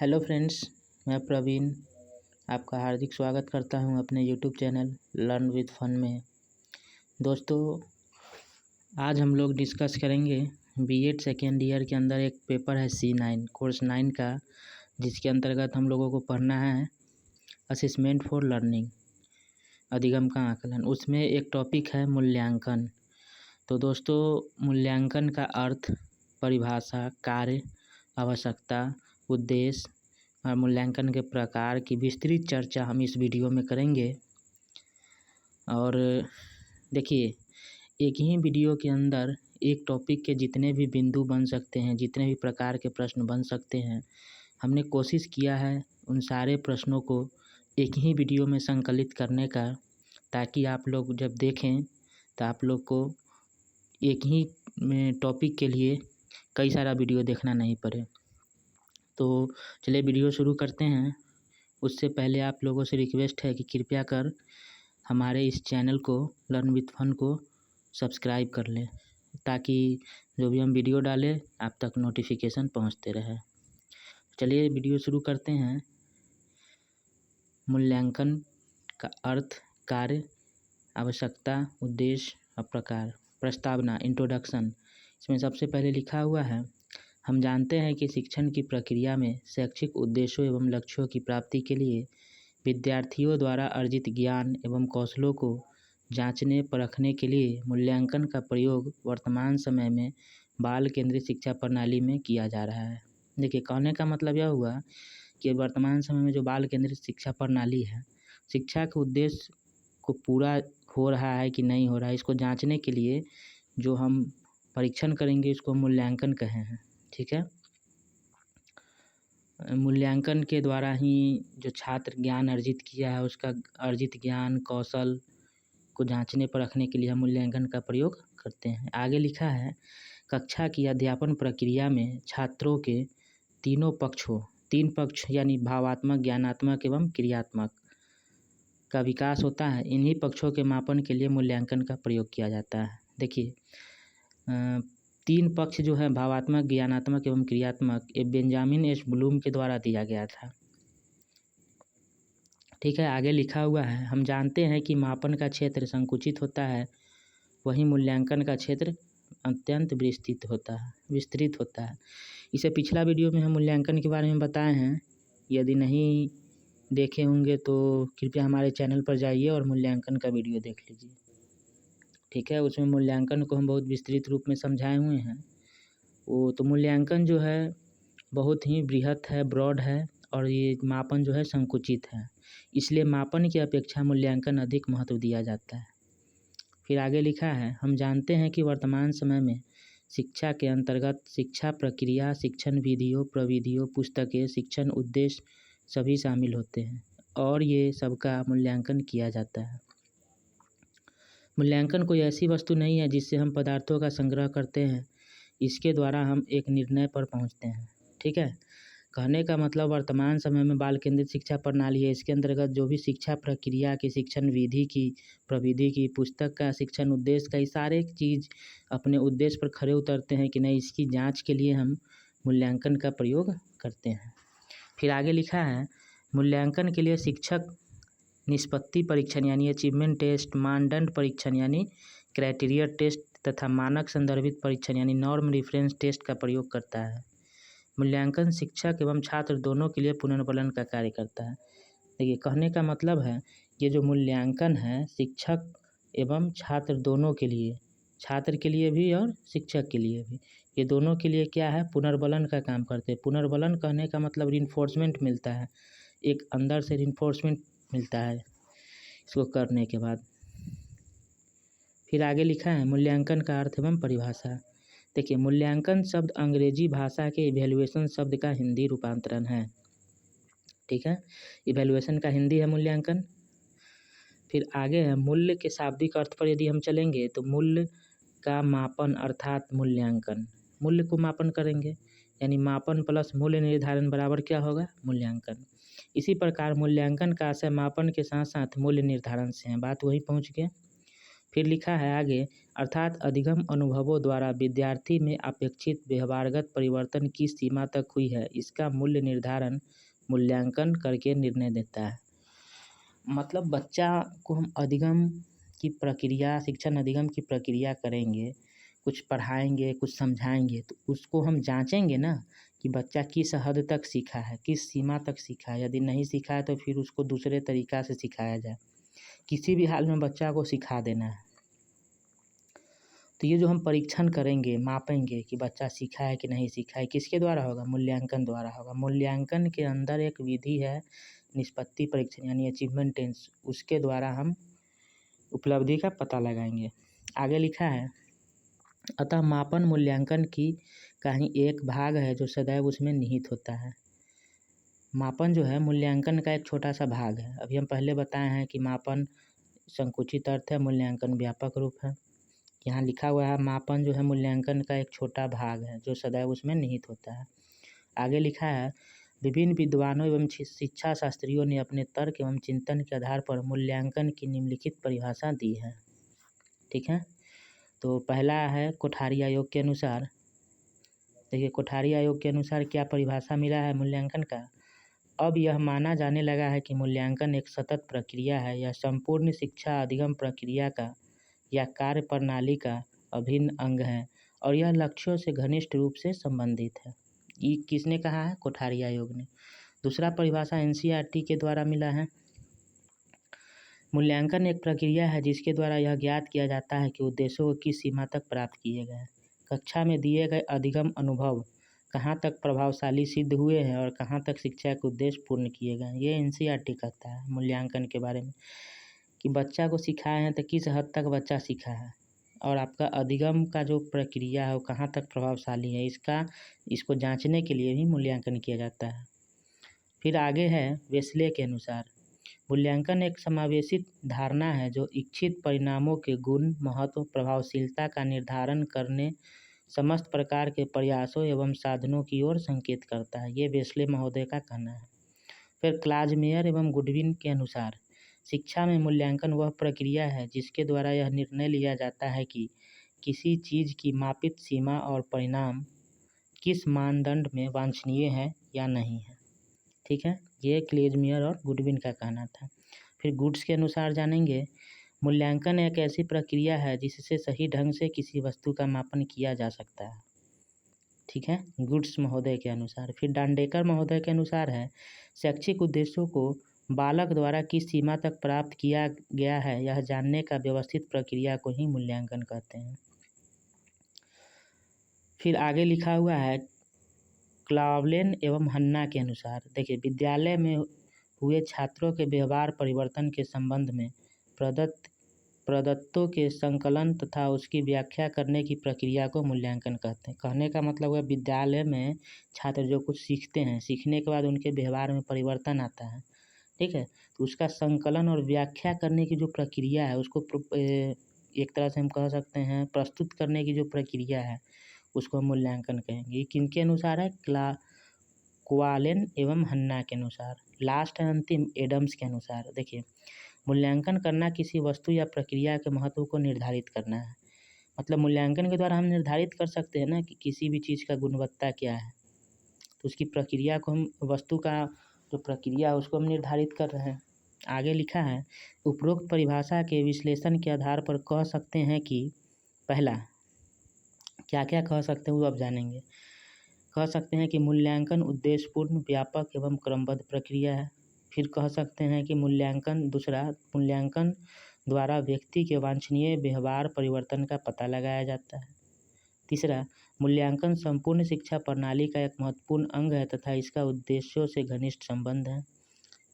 Hello friends, मैं प्रवीण आपका हार्दिक स्वागत करता हूं अपने YouTube channel learn with fun में। दोस्तों, आज हम लोग डिस्कस करेंगे बीएड सेकेंड ईयर के अंदर एक पेपर है C9 कोर्स 9 का, जिसके अंतर्गत हम लोगों को पढ़ना है असेसमेंट फॉर लर्निंग, अधिगम का आकलन। उसमें एक टॉपिक है मूल्यांकन। तो दोस्तों, मूल्यांकन का अर्थ, परिभाषा, कार्य, आवश्यकता, उद्देश्य और मूल्यांकन के प्रकार की विस्तृत चर्चा हम इस वीडियो में करेंगे। और देखिए, एक ही वीडियो के अंदर एक टॉपिक के जितने भी बिंदु बन सकते हैं, जितने भी प्रकार के प्रश्न बन सकते हैं, हमने कोशिश किया है उन सारे प्रश्नों को एक ही वीडियो में संकलित करने का, ताकि आप लोग जब देखें तो आप लोग को एक ही टॉपिक के लिए कई सारा वीडियो देखना नहीं पड़े। तो चलिए वीडियो शुरू करते हैं। उससे पहले आप लोगों से रिक्वेस्ट है कि कृपया कर हमारे इस चैनल को लर्न विद फन को सब्सक्राइब कर लें, ताकि जो भी हम वीडियो डालें आप तक नोटिफिकेशन पहुंचते रहे। चलिए वीडियो शुरू करते हैं। मूल्यांकन का अर्थ, कार्य, आवश्यकता, उद्देश्य और प्रकार। प्रस्तावना, इंट्रोडक्शन। इसमें सबसे पहले लिखा हुआ है, हम जानते हैं कि शिक्षण की प्रक्रिया में शैक्षिक उद्देश्यों एवं लक्ष्यों की प्राप्ति के लिए विद्यार्थियों द्वारा अर्जित ज्ञान एवं कौशलों को जांचने परखने के लिए मूल्यांकन का प्रयोग वर्तमान समय में बाल केंद्रित शिक्षा प्रणाली में किया जा रहा है। देखिए, कहने का मतलब यह हुआ कि वर्तमान समय में जो बाल केंद्रित शिक्षा प्रणाली है, शिक्षा के उद्देश्य को पूरा हो रहा है कि नहीं हो रहा है, इसको जाँचने के लिए जो हम परीक्षण करेंगे इसको मूल्यांकन कहे हैं। ठीक है, मूल्यांकन के द्वारा ही जो छात्र ज्ञान अर्जित किया है, उसका अर्जित ज्ञान कौशल को जांचने परखने के लिए हम मूल्यांकन का प्रयोग करते हैं। आगे लिखा है, कक्षा की अध्यापन प्रक्रिया में छात्रों के तीन पक्ष यानी भावात्मक, ज्ञानात्मक एवं क्रियात्मक का विकास होता है। इन्हीं पक्षों के मापन के लिए मूल्यांकन का प्रयोग किया जाता है। देखिए, 3 पक्ष जो है, भावात्मक, ज्ञानात्मक एवं क्रियात्मक, ये बेंजामिन एच ब्लूम के द्वारा दिया गया था। ठीक है, आगे लिखा हुआ है, हम जानते हैं कि मापन का क्षेत्र संकुचित होता है, वहीं मूल्यांकन का क्षेत्र अत्यंत विस्तृत होता है। इसे पिछला वीडियो में हम मूल्यांकन के बारे में बताए हैं। यदि नहीं देखे होंगे तो कृपया हमारे चैनल पर जाइए और मूल्यांकन का वीडियो देख लीजिए। ठीक है, उसमें मूल्यांकन को हम बहुत विस्तृत रूप में समझाए हुए हैं। तो मूल्यांकन जो है बहुत ही बृहत है, ब्रॉड है, और ये मापन जो है संकुचित है, इसलिए मापन की अपेक्षा मूल्यांकन अधिक महत्व दिया जाता है। फिर आगे लिखा है, हम जानते हैं कि वर्तमान समय में शिक्षा के अंतर्गत शिक्षा प्रक्रिया, शिक्षण विधियों, प्रविधियों, पुस्तकें, शिक्षण उद्देश्य सभी शामिल होते हैं और ये सबका मूल्यांकन किया जाता है। मूल्यांकन कोई ऐसी वस्तु नहीं है जिससे हम पदार्थों का संग्रह करते हैं, इसके द्वारा हम एक निर्णय पर पहुंचते हैं। ठीक है, कहने का मतलब वर्तमान समय में बाल केंद्रित शिक्षा प्रणाली है, इसके अंतर्गत जो भी शिक्षा प्रक्रिया की, शिक्षण विधि की, प्रविधि की, पुस्तक का, शिक्षण उद्देश्य का, ये सारे चीज़ अपने उद्देश्य पर खरे उतरते हैं कि नहीं, इसकी जाँच के लिए हम मूल्यांकन का प्रयोग करते हैं। फिर आगे लिखा है, मूल्यांकन के लिए शिक्षक निष्पत्ति परीक्षण यानी अचीवमेंट टेस्ट, मानदंड परीक्षण यानी क्राइटेरिया टेस्ट तथा मानक संदर्भित परीक्षण यानी नॉर्म रेफरेंस टेस्ट का प्रयोग करता है। मूल्यांकन शिक्षक एवं छात्र दोनों के लिए पुनर्बलन का कार्य करता है। देखिए, कहने का मतलब है, ये जो मूल्यांकन है शिक्षक एवं छात्र दोनों के लिए, छात्र के लिए भी और शिक्षक के लिए भी, ये दोनों के लिए क्या है, पुनर्बलन का काम करते हैं। पुनर्बलन कहने का मतलब रिइंफोर्समेंट मिलता है, एक अंदर से रिइंफोर्समेंट मिलता है इसको करने के बाद। फिर आगे लिखा है, मूल्यांकन का अर्थ एवं परिभाषा। देखिए, मूल्यांकन शब्द अंग्रेजी भाषा के इवैल्यूएशन शब्द का हिंदी रूपांतरण है। ठीक है, इवैल्यूएशन का हिंदी है मूल्यांकन। फिर आगे है, मूल्य के शाब्दिक अर्थ पर यदि हम चलेंगे तो मूल्य का मापन अर्थात मूल्यांकन, मूल्य को मापन करेंगे यानी मापन प्लस मूल्य निर्धारण बराबर क्या होगा, मूल्यांकन। इसी प्रकार मूल्यांकन का आशय मापन के साथ साथ मूल्य निर्धारण से है। बात वही पहुंच गए। फिर लिखा है आगे, अर्थात अधिगम अनुभवों द्वारा विद्यार्थी में अपेक्षित व्यवहारगत परिवर्तन किस सीमा तक हुई है, इसका मूल्य निर्धारण मूल्यांकन करके निर्णय देता है। मतलब बच्चा को हम अधिगम की प्रक्रिया, शिक्षण अधिगम की प्रक्रिया करेंगे, कुछ पढ़ाएंगे, कुछ समझाएंगे, तो उसको हम जांचेंगे ना कि बच्चा किस हद तक सीखा है, किस सीमा तक सीखा है। यदि नहीं सीखा है तो फिर उसको दूसरे तरीक़ा से सिखाया जाए। किसी भी हाल में बच्चा को सिखा देना है। तो ये जो हम परीक्षण करेंगे, मापेंगे कि बच्चा सीखा है कि नहीं सीखा है, किसके द्वारा होगा? मूल्यांकन द्वारा होगा। मूल्यांकन के अंदर एक विधि है निष्पत्ति परीक्षण यानी अचीवमेंट टेस्ट, उसके द्वारा हम उपलब्धि का पता लगाएंगे। आगे लिखा है, अतः मापन मूल्यांकन की का ही एक भाग है जो सदैव उसमें निहित होता है। मापन जो है मूल्यांकन का एक छोटा सा भाग है। अभी हम पहले बताए हैं कि मापन संकुचित अर्थ है, मूल्यांकन व्यापक रूप है। यहाँ लिखा हुआ है मापन जो है मूल्यांकन का एक छोटा भाग है जो सदैव उसमें निहित होता है। आगे लिखा है, विभिन्न विद्वानों एवं शिक्षा शास्त्रियों ने अपने तर्क एवं चिंतन के आधार पर मूल्यांकन की निम्नलिखित परिभाषा दी है। ठीक है, तो पहला है कोठारी आयोग के अनुसार। देखिए कोठारी आयोग के अनुसार क्या परिभाषा मिला है मूल्यांकन का। अब यह माना जाने लगा है कि मूल्यांकन एक सतत प्रक्रिया है। यह संपूर्ण शिक्षा अधिगम प्रक्रिया का या कार्य प्रणाली का अभिन्न अंग है और यह लक्ष्यों से घनिष्ठ रूप से संबंधित है। ये किसने कहा है? कोठारी आयोग ने। दूसरा परिभाषा एनसीईआरटी के द्वारा मिला है। मूल्यांकन एक प्रक्रिया है जिसके द्वारा यह ज्ञात किया जाता है कि उद्देश्यों को किस सीमा तक प्राप्त किए गए। कक्षा में दिए गए अधिगम अनुभव कहाँ तक प्रभावशाली सिद्ध हुए हैं और कहाँ तक शिक्षा के उद्देश्य पूर्ण किए गए। ये एनसीईआरटी कहता है मूल्यांकन के बारे में कि बच्चा को सिखाए हैं तो किस हद तक बच्चा सीखा है और आपका अधिगम का जो प्रक्रिया है वो कहाँ तक प्रभावशाली है, इसको जांचने के लिए भी मूल्यांकन किया जाता है। फिर आगे है वेस्ले के अनुसार, मूल्यांकन एक समावेशित धारणा है जो इच्छित परिणामों के गुण, महत्व, प्रभावशीलता का निर्धारण करने समस्त प्रकार के प्रयासों एवं साधनों की ओर संकेत करता है। ये वेस्ले महोदय का कहना है। फिर क्लाजमेयर एवं गुडविन के अनुसार, शिक्षा में मूल्यांकन वह प्रक्रिया है जिसके द्वारा यह निर्णय लिया जाता है कि किसी चीज़ की मापित सीमा और परिणाम किस मानदंड में वांछनीय है या नहीं है। ठीक है, ये क्लेजमेयर और गुडविन का कहना था। फिर गुड्स के अनुसार जानेंगे, मूल्यांकन एक ऐसी प्रक्रिया है जिससे सही ढंग से किसी वस्तु का मापन किया जा सकता है। ठीक है, गुड्स महोदय के अनुसार। फिर डांडेकर महोदय के अनुसार है, शैक्षिक उद्देश्यों को बालक द्वारा किस सीमा तक प्राप्त किया गया है यह जानने का व्यवस्थित प्रक्रिया को ही मूल्यांकन कहते हैं। फिर आगे लिखा हुआ है क्लावलेन एवं हन्ना के अनुसार, देखिए विद्यालय में हुए छात्रों के व्यवहार परिवर्तन के संबंध में प्रदत्तों के संकलन तथा उसकी व्याख्या करने की प्रक्रिया को मूल्यांकन कहते हैं। कहने का मतलब है विद्यालय में छात्र जो कुछ सीखते हैं, सीखने के बाद उनके व्यवहार में परिवर्तन आता है। ठीक है, तो उसका संकलन और व्याख्या करने की जो प्रक्रिया है उसको एक तरह से हम कह सकते हैं प्रस्तुत करने की जो प्रक्रिया है उसको हम मूल्यांकन कहेंगे। ये किनके अनुसार है? क्वालेन एवं हन्ना के अनुसार। लास्ट है अंतिम एडम्स के अनुसार। देखिए मूल्यांकन करना किसी वस्तु या प्रक्रिया के महत्व को निर्धारित करना है। मतलब मूल्यांकन के द्वारा हम निर्धारित कर सकते हैं ना कि किसी भी चीज़ का गुणवत्ता क्या है, तो उसकी प्रक्रिया को हम, वस्तु का जो प्रक्रिया है उसको हम निर्धारित कर रहे हैं। आगे लिखा है, उपरोक्त परिभाषा के विश्लेषण के आधार पर कह सकते हैं कि पहला, क्या क्या कह सकते हैं वो अब जानेंगे। कह सकते हैं कि मूल्यांकन उद्देश्यपूर्ण, व्यापक एवं क्रमबद्ध प्रक्रिया है। फिर कह सकते हैं कि मूल्यांकन द्वारा व्यक्ति के वांछनीय व्यवहार परिवर्तन का पता लगाया जाता है। तीसरा, मूल्यांकन संपूर्ण शिक्षा प्रणाली का एक महत्वपूर्ण अंग है तथा इसका उद्देश्यों से घनिष्ठ संबंध है।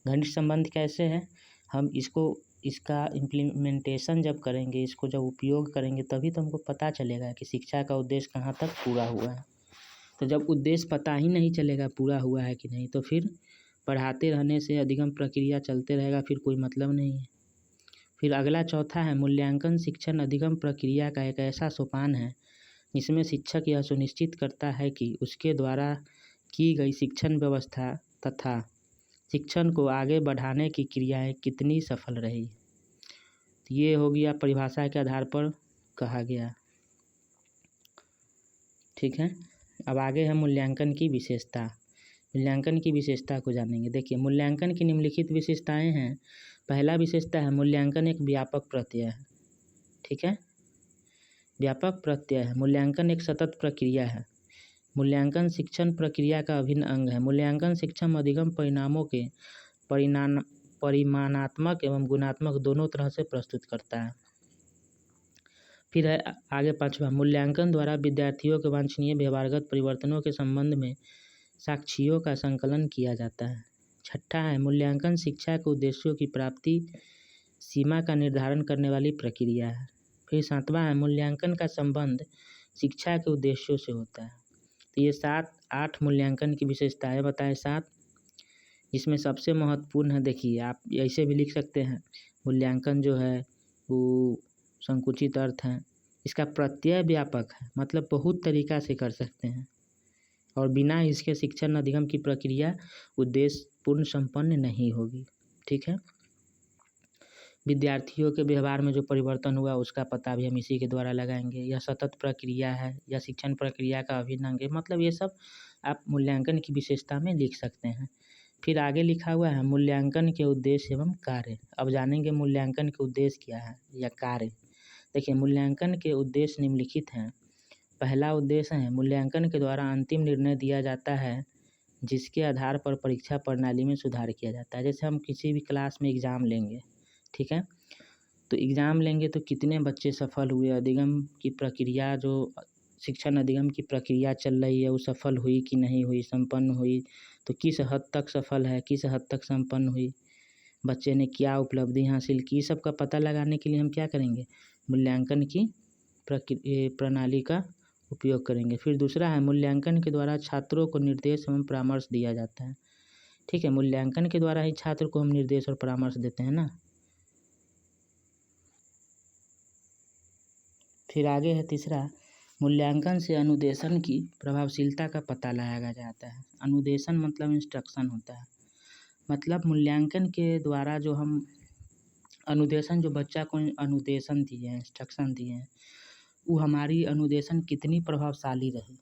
घनिष्ठ संबंध कैसे है? हम इसका इम्प्लीमेंटेशन जब करेंगे, इसको जब उपयोग करेंगे तभी तो हमको पता चलेगा कि शिक्षा का उद्देश्य कहाँ तक पूरा हुआ है। तो जब उद्देश्य पता ही नहीं चलेगा पूरा हुआ है कि नहीं, तो फिर पढ़ाते रहने से अधिगम प्रक्रिया चलते रहेगा, फिर कोई मतलब नहीं है। फिर अगला चौथा है, मूल्यांकन शिक्षण अधिगम प्रक्रिया का एक ऐसा सोपान है जिसमें शिक्षक यह सुनिश्चित करता है कि उसके द्वारा की गई शिक्षण व्यवस्था तथा शिक्षण को आगे बढ़ाने की क्रियाएं कितनी सफल रही। तो ये हो गया परिभाषा के आधार पर कहा गया। ठीक है, अब आगे है मूल्यांकन की विशेषता। मूल्यांकन की विशेषता को जानेंगे। देखिए, मूल्यांकन की निम्नलिखित विशेषताएं हैं। पहला विशेषता है मूल्यांकन एक व्यापक प्रत्यय है। ठीक है, व्यापक प्रत्यय है। मूल्यांकन एक सतत प्रक्रिया है। मूल्यांकन शिक्षण प्रक्रिया का अभिन्न अंग है। मूल्यांकन शिक्षण अधिगम परिणामों के परिमाणात्मक एवं गुणात्मक दोनों तरह से प्रस्तुत करता है। फिर है आगे पांचवा, मूल्यांकन द्वारा विद्यार्थियों के वांछनीय व्यवहारगत परिवर्तनों के संबंध में साक्ष्यों का संकलन किया जाता है। छठा है, मूल्यांकन शिक्षा के उद्देश्यों की प्राप्ति सीमा का निर्धारण करने वाली प्रक्रिया है। फिर सातवां है, मूल्यांकन का संबंध शिक्षा के उद्देश्यों से होता है। तो ये 7-8 मूल्यांकन की विशेषताएं बताएं 7, जिसमें सबसे महत्वपूर्ण है, देखिए आप ऐसे भी लिख सकते हैं, मूल्यांकन जो है वो संकुचित अर्थ है, इसका प्रत्यय व्यापक है, मतलब बहुत तरीका से कर सकते हैं और बिना इसके शिक्षण अधिगम की प्रक्रिया उद्देश्यपूर्ण संपन्न नहीं होगी। ठीक है, विद्यार्थियों के व्यवहार में जो परिवर्तन हुआ उसका पता भी हम इसी के द्वारा लगाएंगे। यह सतत प्रक्रिया है या शिक्षण प्रक्रिया का अभिन्न अंग है, मतलब ये सब आप मूल्यांकन की विशेषता में लिख सकते हैं। फिर आगे लिखा हुआ है मूल्यांकन के उद्देश्य एवं कार्य। अब जानेंगे मूल्यांकन के उद्देश्य क्या है या कार्य। देखिए, मूल्यांकन के उद्देश्य निम्नलिखित हैं। पहला उद्देश्य है मूल्यांकन के द्वारा अंतिम निर्णय दिया जाता है जिसके आधार पर परीक्षा प्रणाली में सुधार किया जाता है। जैसे हम किसी भी क्लास में एग्ज़ाम लेंगे, ठीक है, तो एग्ज़ाम लेंगे तो कितने बच्चे सफल हुए, अधिगम की प्रक्रिया जो शिक्षण अधिगम की प्रक्रिया चल रही है वो सफल हुई कि नहीं हुई, संपन्न हुई, तो किस हद तक सफल है, किस हद तक संपन्न हुई, बच्चे ने क्या उपलब्धि हासिल की, सब का पता लगाने के लिए हम क्या करेंगे, मूल्यांकन की प्रणाली का उपयोग करेंगे। फिर दूसरा है मूल्यांकन के द्वारा छात्रों को निर्देश एवं परामर्श दिया जाता है। ठीक है, मूल्यांकन के द्वारा ही छात्र को हम निर्देश और परामर्श देते हैं ना। फिर आगे है तीसरा, मूल्यांकन से अनुदेशन की प्रभावशीलता का पता लगाया जाता है। अनुदेशन मतलब इंस्ट्रक्शन होता है, मतलब मूल्यांकन के द्वारा जो हम अनुदेशन, जो बच्चा को अनुदेशन दिए हैं, इंस्ट्रक्शन दिए हैं, वो हमारी अनुदेशन कितनी प्रभावशाली रही,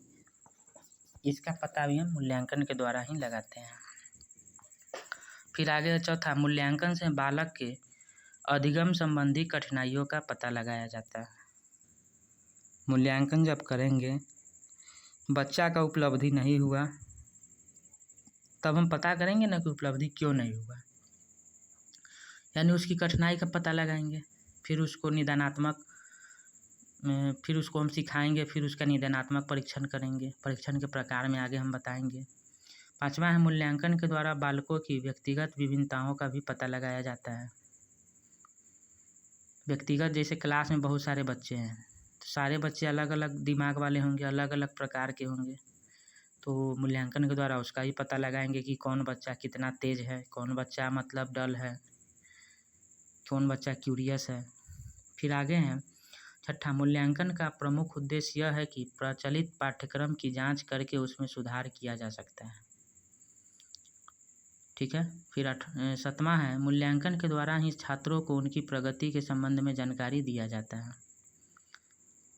इसका पता भी हम मूल्यांकन के द्वारा ही लगाते हैं। फिर आगे है चौथा, मूल्यांकन से बालक के अधिगम संबंधी कठिनाइयों का पता लगाया जाता है। मूल्यांकन जब करेंगे, बच्चा का उपलब्धि नहीं हुआ, तब हम पता करेंगे ना कि उपलब्धि क्यों नहीं हुआ, यानी उसकी कठिनाई का पता लगाएंगे। फिर उसको निदानात्मक, फिर उसको हम सिखाएंगे, फिर उसका निदानात्मक परीक्षण करेंगे। परीक्षण के प्रकार में आगे हम बताएंगे। पांचवा है मूल्यांकन के द्वारा बालकों की व्यक्तिगत विभिन्नताओं का भी पता लगाया जाता है। व्यक्तिगत, जैसे क्लास में बहुत सारे बच्चे हैं, तो सारे बच्चे अलग अलग दिमाग वाले होंगे, अलग अलग प्रकार के होंगे, तो मूल्यांकन के द्वारा उसका ही पता लगाएंगे कि कौन बच्चा कितना तेज है, कौन बच्चा मतलब डल है, कौन बच्चा क्यूरियस है। फिर आगे हैं छठा, मूल्यांकन का प्रमुख उद्देश्य यह है कि प्रचलित पाठ्यक्रम की जांच करके उसमें सुधार किया जा सकता है। ठीक है, फिर सातवां है मूल्यांकन के द्वारा ही छात्रों को उनकी प्रगति के संबंध में जानकारी दिया जाता है।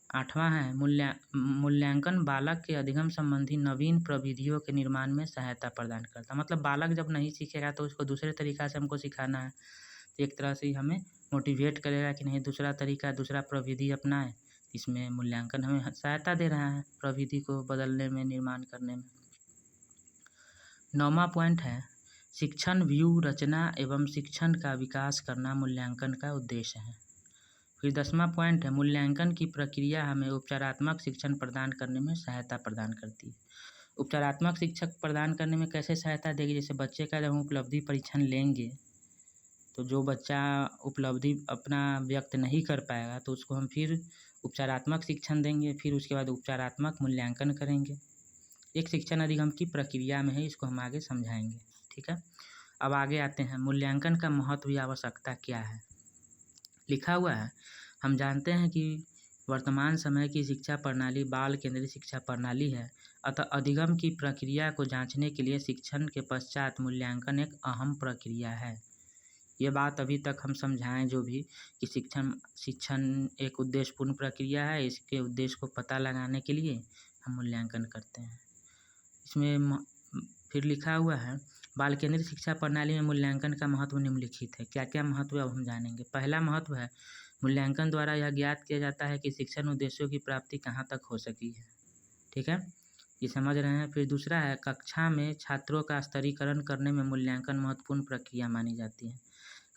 आठवां है मूल्यांकन बालक के अधिगम संबंधी नवीन प्रविधियों के निर्माण में सहायता प्रदान करता है। मतलब बालक जब नहीं सीखेगा तो उसको दूसरे तरीक़ा से हमको सिखाना है, तो एक तरह से हमें मोटिवेट करेगा कि नहीं, दूसरा तरीका, दूसरा प्रविधि अपनाएं। इसमें मूल्यांकन हमें सहायता दे रहा है प्रविधि को बदलने में, निर्माण करने में। 9वां पॉइंट है शिक्षण व्यू रचना एवं शिक्षण का विकास करना मूल्यांकन का उद्देश्य है। फिर 10वां पॉइंट है मूल्यांकन की प्रक्रिया हमें उपचारात्मक शिक्षण प्रदान करने में सहायता प्रदान करती है। उपचारात्मक शिक्षक प्रदान करने में कैसे सहायता देगी, जैसे बच्चे का जब हम उपलब्धि परीक्षण लेंगे तो जो बच्चा उपलब्धि अपना व्यक्त नहीं कर पाएगा तो उसको हम फिर उपचारात्मक शिक्षण देंगे, फिर उसके बाद उपचारात्मक मूल्यांकन करेंगे। एक शिक्षण अधिगम की प्रक्रिया में है, इसको हम आगे समझाएंगे। ठीक है, अब आगे आते हैं मूल्यांकन का महत्व या आवश्यकता क्या है। लिखा हुआ है, हम जानते हैं कि वर्तमान समय की शिक्षा प्रणाली बाल केंद्रित शिक्षा प्रणाली है, अतः अधिगम की प्रक्रिया को जांचने के लिए शिक्षण के पश्चात मूल्यांकन एक अहम प्रक्रिया है। ये बात अभी तक हम समझाएं जो भी कि शिक्षण एक उद्देश्यपूर्ण प्रक्रिया है। इसके उद्देश्य को पता लगाने के लिए हम मूल्यांकन करते हैं। इसमें फिर लिखा हुआ है बाल केंद्रित शिक्षा प्रणाली में मूल्यांकन का महत्व निम्नलिखित है। क्या क्या महत्व है अब हम जानेंगे। पहला महत्व है मूल्यांकन द्वारा यह ज्ञात किया जाता है कि शिक्षण उद्देश्यों की प्राप्ति कहाँ तक हो सकी है। ठीक है, ये समझ रहे हैं। फिर दूसरा है कक्षा में छात्रों का स्तरीकरण करने में मूल्यांकन महत्वपूर्ण प्रक्रिया मानी जाती है।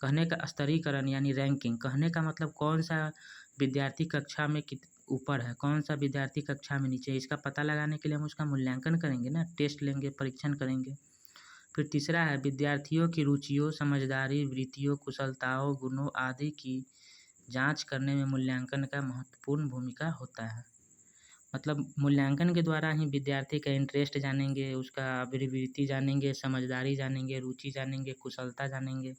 कहने का स्तरीकरण यानी रैंकिंग, कहने का मतलब कौन सा विद्यार्थी कक्षा में ऊपर है, कौन सा विद्यार्थी कक्षा में नीचे है, इसका पता लगाने के लिए हम उसका मूल्यांकन करेंगे ना, टेस्ट लेंगे, परीक्षण करेंगे। फिर तीसरा है विद्यार्थियों की रुचियों, समझदारी, वृत्तियों, कुशलताओं, गुणों आदि की जांच करने में मूल्यांकन का महत्वपूर्ण भूमिका होता है। मतलब मूल्यांकन के द्वारा ही विद्यार्थी का इंटरेस्ट जानेंगे, उसका अभिरुचि जानेंगे, समझदारी जानेंगे, रुचि जानेंगे, कुशलता जानेंगे।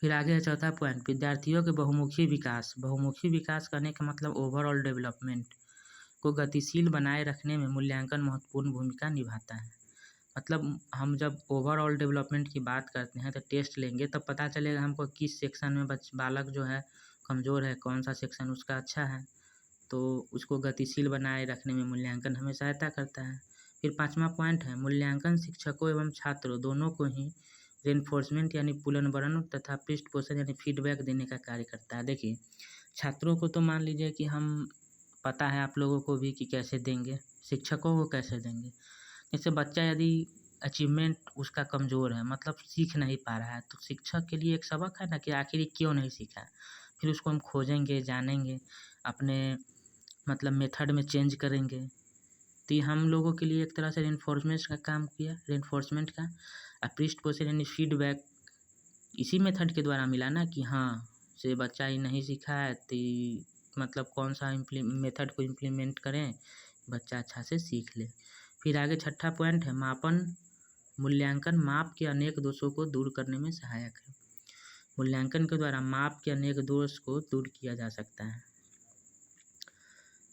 फिर आगे है चौथा पॉइंट विद्यार्थियों के बहुमुखी विकास। बहुमुखी विकास करने का मतलब ओवरऑल डेवलपमेंट को गतिशील बनाए रखने में मूल्यांकन महत्वपूर्ण भूमिका निभाता है। मतलब हम जब ओवरऑल डेवलपमेंट की बात करते हैं तो टेस्ट लेंगे तब पता चलेगा हमको किस सेक्शन में बालक जो है कमज़ोर है, कौन सा सेक्शन उसका अच्छा है, तो उसको गतिशील बनाए रखने में मूल्यांकन हमें सहायता करता है। फिर पाँचवा पॉइंट है मूल्यांकन शिक्षकों एवं छात्रों दोनों को ही रेनफोर्समेंट यानी पुनर्वरण तथा पृष्ठपोषण यानी फीडबैक देने का कार्य करता है। देखिए छात्रों को तो मान लीजिए कि हम पता है आप लोगों को भी कि कैसे देंगे, शिक्षकों को कैसे देंगे। जैसे बच्चा यदि अचीवमेंट उसका कमज़ोर है, मतलब सीख नहीं पा रहा है, तो शिक्षक के लिए एक सबक है ना कि आखिर क्यों नहीं सीखा। फिर उसको हम खोजेंगे, जानेंगे, अपने मतलब मेथड में चेंज करेंगे। तो ये हम लोगों के लिए एक तरह से रेनफोर्समेंट का काम किया, रेनफोर्समेंट का। पृष्ठपोषण यानी फीडबैक इसी मेथड के द्वारा मिला ना कि हाँ से बच्चा ही नहीं सीखा है तो मतलब कौन सा मेथड को इम्प्लीमेंट करें बच्चा अच्छा से सीख ले। फिर आगे छठा पॉइंट है मापन। मूल्यांकन माप के अनेक दोषों को दूर करने में सहायक है। मूल्यांकन के द्वारा माप के अनेक दोष को दूर किया जा सकता है।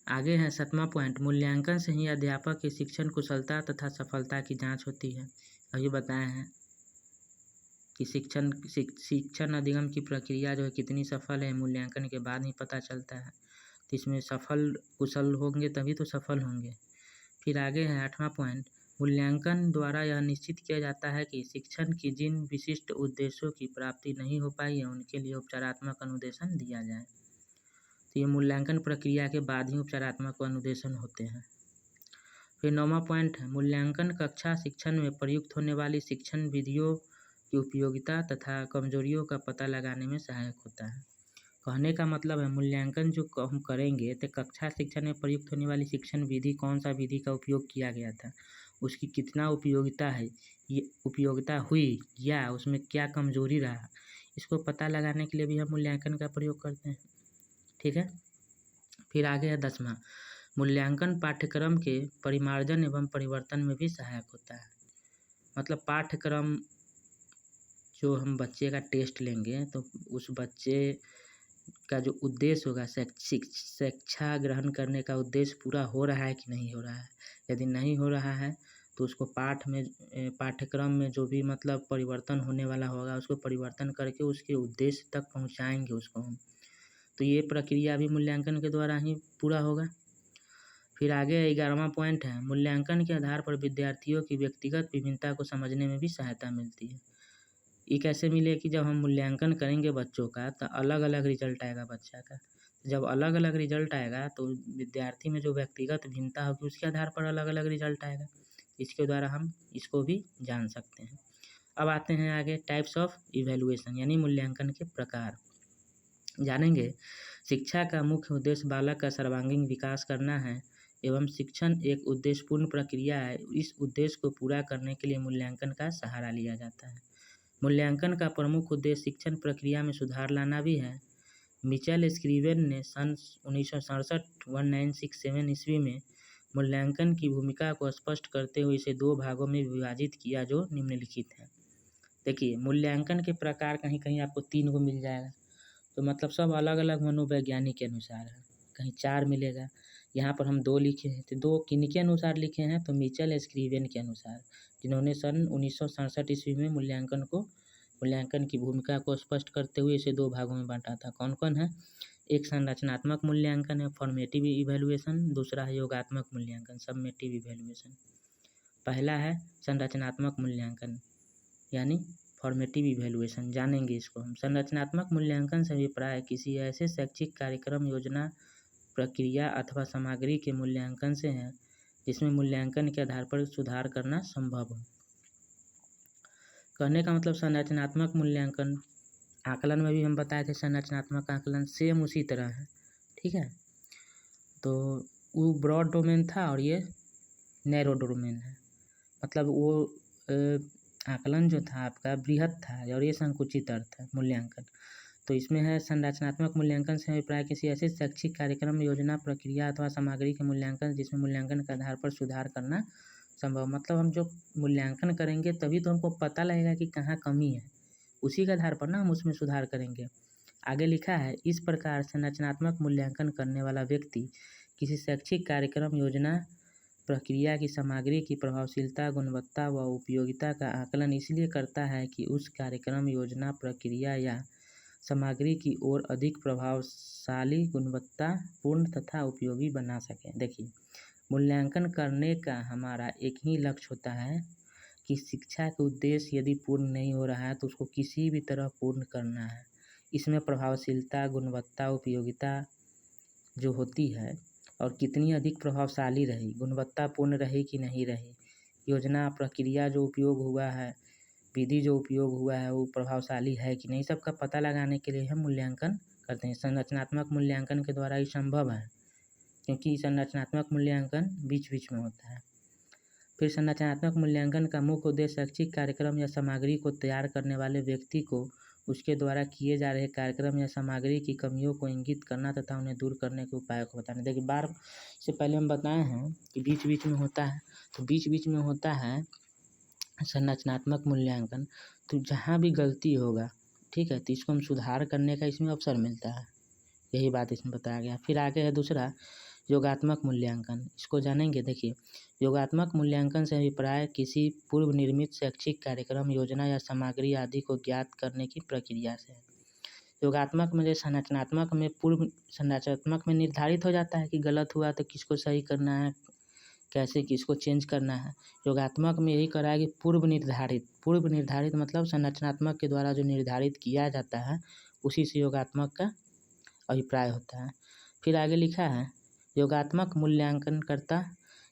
आगे है सातवां पॉइंट मूल्यांकन से ही अध्यापक की शिक्षण कुशलता तथा सफलता की जांच होती है। अभी बताए हैं कि शिक्षण अधिगम की प्रक्रिया जो है कितनी सफल है मूल्यांकन के बाद ही पता चलता है। तो इसमें सफल कुशल होंगे तभी तो सफल होंगे। फिर आगे है आठवां पॉइंट मूल्यांकन द्वारा यह निश्चित किया जाता है कि शिक्षण की जिन विशिष्ट उद्देश्यों की प्राप्ति नहीं हो पाई है उनके लिए उपचारात्मक अनुदेशन दिया जाए। तो ये मूल्यांकन प्रक्रिया के बाद ही उपचारात्मक अनुदेशन होते हैं। फिर नौवां पॉइंट है मूल्यांकन कक्षा शिक्षण में प्रयुक्त होने वाली शिक्षण विधियों की उपयोगिता तथा कमजोरियों का पता लगाने में सहायक होता है। कहने का मतलब है मूल्यांकन जो हम करेंगे तो कक्षा शिक्षण में प्रयुक्त होने वाली शिक्षण विधि कौन सा विधि का उपयोग किया गया था, उसकी कितना उपयोगिता है, ये उपयोगिता हुई या उसमें क्या कमजोरी रहा, इसको पता लगाने के लिए भी हम मूल्यांकन का प्रयोग करते हैं। ठीक है। फिर आगे है 10वां मूल्यांकन पाठ्यक्रम के परिमार्जन एवं परिवर्तन में भी सहायक होता है। मतलब पाठ्यक्रम जो हम बच्चे का टेस्ट लेंगे तो उस बच्चे का जो उद्देश्य होगा शिक्षा ग्रहण करने का उद्देश्य पूरा हो रहा है कि नहीं हो रहा है। यदि नहीं हो रहा है तो उसको पाठ्यक्रम में जो भी मतलब परिवर्तन होने वाला होगा उसको परिवर्तन करके उसके उद्देश्य तक पहुंचाएंगे उसको हम। तो ये प्रक्रिया भी मूल्यांकन के द्वारा ही पूरा होगा। फिर आगे 11वां पॉइंट है मूल्यांकन के आधार पर विद्यार्थियों की व्यक्तिगत विभिन्नता को समझने में भी सहायता मिलती है। ये कैसे मिले कि जब हम मूल्यांकन करेंगे बच्चों का तो अलग अलग रिजल्ट आएगा बच्चा का। जब अलग अलग रिजल्ट आएगा तो विद्यार्थी में जो व्यक्तिगत भिन्नता होगी उसके आधार पर अलग अलग रिजल्ट आएगा। इसके द्वारा हम इसको भी जान सकते हैं। अब आते हैं आगे टाइप्स ऑफ इवैल्यूएशन यानी मूल्यांकन के प्रकार जानेंगे। शिक्षा का मुख्य उद्देश्य बालक का सर्वांगीण विकास करना है एवं शिक्षण एक उद्देश्यपूर्ण प्रक्रिया है। इस उद्देश्य को पूरा करने के लिए मूल्यांकन का सहारा लिया जाता है। मूल्यांकन का प्रमुख उद्देश्य शिक्षण प्रक्रिया में सुधार लाना भी है। मिचेल स्क्रीवेन ने सन 1967 ईस्वी में मूल्यांकन की भूमिका को स्पष्ट करते हुए इसे 2 भागों में विभाजित किया जो निम्नलिखित है। देखिए मूल्यांकन के प्रकार कहीं कहीं आपको 3 को मिल जाएगा, तो मतलब सब अलग अलग मनोवैज्ञानिक के अनुसार है। कहीं 4 मिलेगा, यहाँ पर हम 2 लिखे हैं तो 2 किनके अनुसार लिखे हैं तो मिचेल स्क्रीवेन के अनुसार, जिन्होंने सन 1967 ईस्वी में मूल्यांकन को मूल्यांकन की भूमिका को स्पष्ट करते हुए इसे 2 भागों में बांटा था। कौन कौन है? एक संरचनात्मक मूल्यांकन है, फॉर्मेटिव इवैल्यूएशन। दूसरा है योगात्मक मूल्यांकन, समेटिव इवैल्यूएशन। पहला है संरचनात्मक मूल्यांकन यानी फॉर्मेटिव इवैल्यूएशन, जानेंगे इसको हम। संरचनात्मक मूल्यांकन से अभिप्राय किसी ऐसे शैक्षिक कार्यक्रम, योजना, प्रक्रिया अथवा सामग्री के मूल्यांकन से है जिसमें मूल्यांकन के आधार पर सुधार करना संभव हो। कहने का मतलब संरचनात्मक मूल्यांकन, आकलन में भी हम बताए थे संरचनात्मक आकलन सेम उसी तरह है, ठीक है। तो वो ब्रॉड डोमेन था और ये नैरो डोमेन है, मतलब वो आकलन जो था आपका बृहत था और ये संकुचित अर्थ है मूल्यांकन। तो इसमें है संरचनात्मक मूल्यांकन से अभिप्राय किसी ऐसे शैक्षिक कार्यक्रम, योजना, प्रक्रिया अथवा सामग्री के मूल्यांकन जिसमें मूल्यांकन के आधार पर सुधार करना संभव। मतलब हम जो मूल्यांकन करेंगे तभी तो हमको पता लगेगा कि कहाँ कमी है, उसी के आधार पर ना हम उसमें सुधार करेंगे। आगे लिखा है, इस प्रकार संरचनात्मक मूल्यांकन करने वाला व्यक्ति किसी शैक्षिक कार्यक्रम, योजना, प्रक्रिया की सामग्री की प्रभावशीलता, गुणवत्ता व उपयोगिता का आकलन इसलिए करता है कि उस कार्यक्रम, योजना, प्रक्रिया या सामग्री की ओर अधिक प्रभावशाली, गुणवत्तापूर्ण तथा उपयोगी बना सके। देखिए, मूल्यांकन करने का हमारा एक ही लक्ष्य होता है कि शिक्षा के उद्देश्य यदि पूर्ण नहीं हो रहा है तो उसको किसी भी तरह पूर्ण करना है। इसमें प्रभावशीलता, गुणवत्ता, उपयोगिता जो होती है और कितनी अधिक प्रभावशाली रही, गुणवत्तापूर्ण रही कि नहीं रही, योजना, प्रक्रिया जो उपयोग हुआ है, विधि जो उपयोग हुआ है वो प्रभावशाली है कि नहीं, सबका पता लगाने के लिए हम मूल्यांकन करते हैं। संरचनात्मक मूल्यांकन के द्वारा ही संभव है, क्योंकि संरचनात्मक मूल्यांकन बीच बीच में होता है। फिर संरचनात्मक मूल्यांकन का मुख्य उद्देश्य शैक्षिक कार्यक्रम या सामग्री को तैयार करने वाले व्यक्ति को उसके द्वारा किए जा रहे कार्यक्रम या सामग्री की कमियों को इंगित करना तथा उन्हें दूर करने के उपायों को बताना। देखिए, बार से पहले हम बताए हैं कि बीच बीच में होता है, तो बीच बीच में होता है संरचनात्मक मूल्यांकन। तो जहाँ भी गलती होगा, ठीक है, तो इसको हम सुधार करने का इसमें अवसर मिलता है, यही बात इसमें बताया गया। फिर आगे है दूसरा योगात्मक मूल्यांकन, इसको जानेंगे। देखिए, योगात्मक मूल्यांकन से अभिप्राय किसी पूर्व निर्मित शैक्षिक कार्यक्रम, योजना या सामग्री आदि को ज्ञात करने की प्रक्रिया से है। योगात्मक में संरचनात्मक में संरचनात्मक में निर्धारित हो जाता है कि गलत हुआ तो किसको सही करना है, कैसे किसको चेंज करना है। योगात्मक में यही करा है कि पूर्व निर्धारित मतलब संरचनात्मक के द्वारा जो निर्धारित किया जाता है उसी से योगात्मक का अभिप्राय होता है। फिर आगे लिखा है, योगात्मक मूल्यांकनकर्ता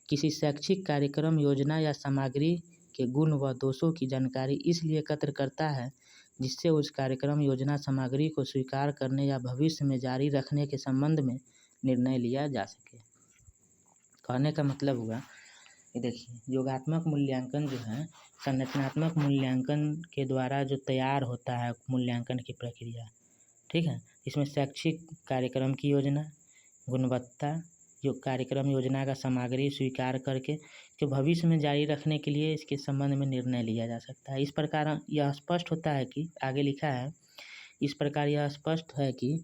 किसी शैक्षिक कार्यक्रम, योजना या सामग्री के गुण व दोषों की जानकारी इसलिए एकत्र करता है जिससे उस कार्यक्रम, योजना, सामग्री को स्वीकार करने या भविष्य में जारी रखने के संबंध में निर्णय लिया जा सके। कहने का मतलब हुआ कि देखिए, योगात्मक मूल्यांकन जो है संरचनात्मक मूल्यांकन के द्वारा जो तैयार होता है मूल्यांकन की प्रक्रिया, ठीक है, इसमें शैक्षिक कार्यक्रम की योजना, गुणवत्ता, जो कार्यक्रम, योजना का सामग्री स्वीकार करके जो भविष्य में जारी रखने के लिए इसके संबंध में निर्णय लिया जा सकता है। इस प्रकार यह स्पष्ट होता है कि आगे लिखा है, इस प्रकार यह स्पष्ट है कि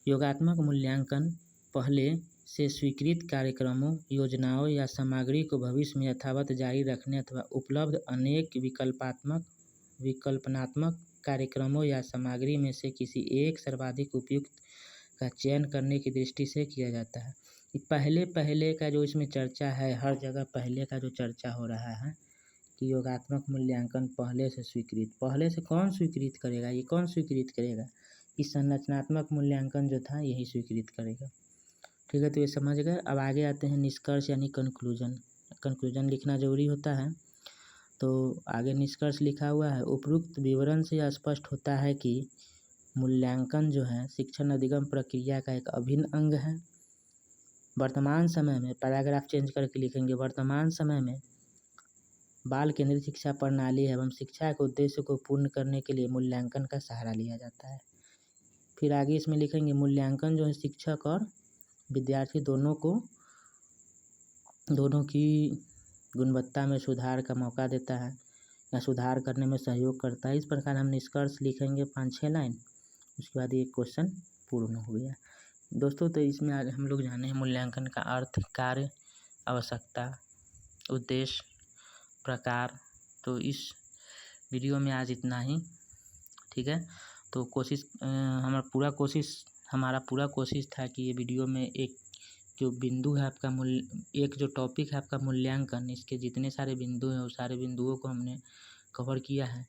योगात्मक मूल्यांकन पहले से स्वीकृत कार्यक्रमों, योजनाओं या सामग्री को भविष्य में यथावत जारी रखने अथवा उपलब्ध अनेक विकल्पनात्मक कार्यक्रमों या सामग्री में से किसी एक सर्वाधिक उपयुक्त का चयन करने की दृष्टि से किया जाता है। पहले का जो इसमें चर्चा है, हर जगह पहले का जो चर्चा हो रहा है कि योगात्मक मूल्यांकन पहले से स्वीकृत, पहले से कौन स्वीकृत करेगा, ये कौन स्वीकृत करेगा, इस संरचनात्मक मूल्यांकन जो था यही स्वीकृत करेगा, ठीक है। तो ये समझ गए। अब आगे आते हैं निष्कर्ष यानी कंक्लूजन लिखना जरूरी होता है। तो आगे निष्कर्ष लिखा हुआ है, उपरोक्त विवरण से यह स्पष्ट होता है कि मूल्यांकन जो है शिक्षण अधिगम प्रक्रिया का एक अभिन्न अंग है। वर्तमान समय में, पैराग्राफ चेंज करके लिखेंगे, वर्तमान समय में बाल केंद्रित शिक्षा प्रणाली एवं शिक्षा के उद्देश्य को पूर्ण करने के लिए मूल्यांकन का सहारा लिया जाता है। फिर आगे इसमें लिखेंगे, मूल्यांकन जो है शिक्षक और विद्यार्थी दोनों की गुणवत्ता में सुधार का मौका देता है या सुधार करने में सहयोग करता है। इस प्रकार हम निष्कर्ष लिखेंगे 5-6 लाइन, उसके बाद ये क्वेश्चन पूर्ण हो गया। दोस्तों, तो इसमें आज हम लोग जाने हैं मूल्यांकन का अर्थ, कार्य, आवश्यकता, उद्देश्य, प्रकार। तो इस वीडियो में आज इतना ही। ठीक है। तो हमारा पूरा कोशिश था कि ये वीडियो में एक जो बिंदु है आपका एक जो टॉपिक है आपका मूल्यांकन, इसके जितने सारे बिंदु हैं उस सारे बिंदुओं को हमने कवर किया है।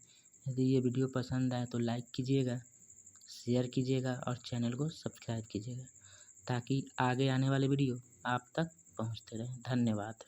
यदि ये वीडियो पसंद आए तो लाइक कीजिएगा, शेयर कीजिएगा और चैनल को सब्सक्राइब कीजिएगा ताकि आगे आने वाले वीडियो आप तक पहुंचते रहें। धन्यवाद।